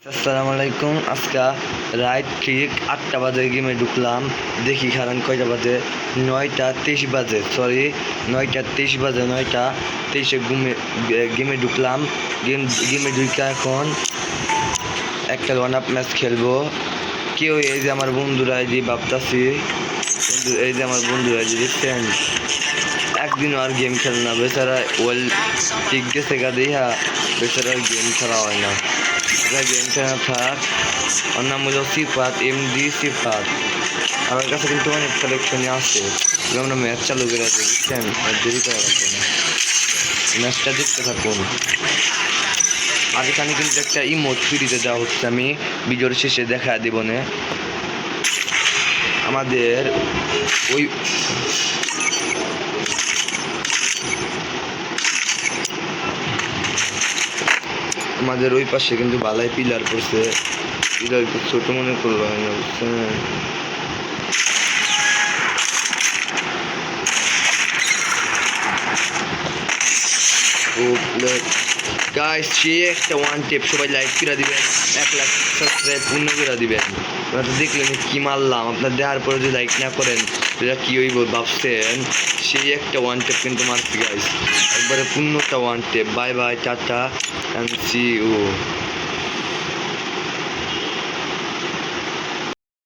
আসসালামু আলাইকুম। আজকে রাত ঠিক 8টা বাজে গেমে ঢুকলাম। দেখি কারণ কয়টা বাজে, 9টা 23 বাজে, সরি 9টা 23 বাজে, 9টা 23-এ গেমে ঢুকলাম। গেমে ঢুকে এখন একটা ওয়ান আপ ম্যাচ খেলবো। কেউ এই যে আমার বন্ধুরা, এই যে ভাবতাছি এই যে আমার বন্ধুরা, এই যে দেখছেন একদিনও আর গেম খেলে না বেচারা, ওয়ার্ল্ড ঠিক গেছে গা দেখা বেচারা গেম খেলা হয় না। গেম খেলা থাক, ওর নাম হলো সিফাত, MD সিফাত। আমার কাছে কিন্তু অনেক কালেকশনে আছে। আমরা ম্যাচ চালু করে আছে, বুঝছেন, দেরি করা লাগবে না, ম্যাচটা দেখতে থাকুন। আর এখানে কিন্তু একটা ইমোট ফ্রিতে দেওয়া হচ্ছে, আমি ভিডিওর শেষে দেখা দিব না। আমাদের ওই পাশে কিন্তু বালাই পিলার করছে, পিলার ছোট মনে করলো হয় না, বুঝছেন। গাইস, সে একটা ওয়ান টেপ, সবাই লাইক করে দিবেন, 1 লাখ সাবস্ক্রাইব পূর্ণ করে দিবেন। আপনারা তো দেখলেন কি মারলাম, আপনার দেওয়ার পরে যদি লাইক না করেন এটা কি হইব ভাবছেন। সেই একটা ওয়ান টেপ কিন্তু মারছি গাইস, একবারে পূর্ণটা one take. Bye bye, tata, and see you.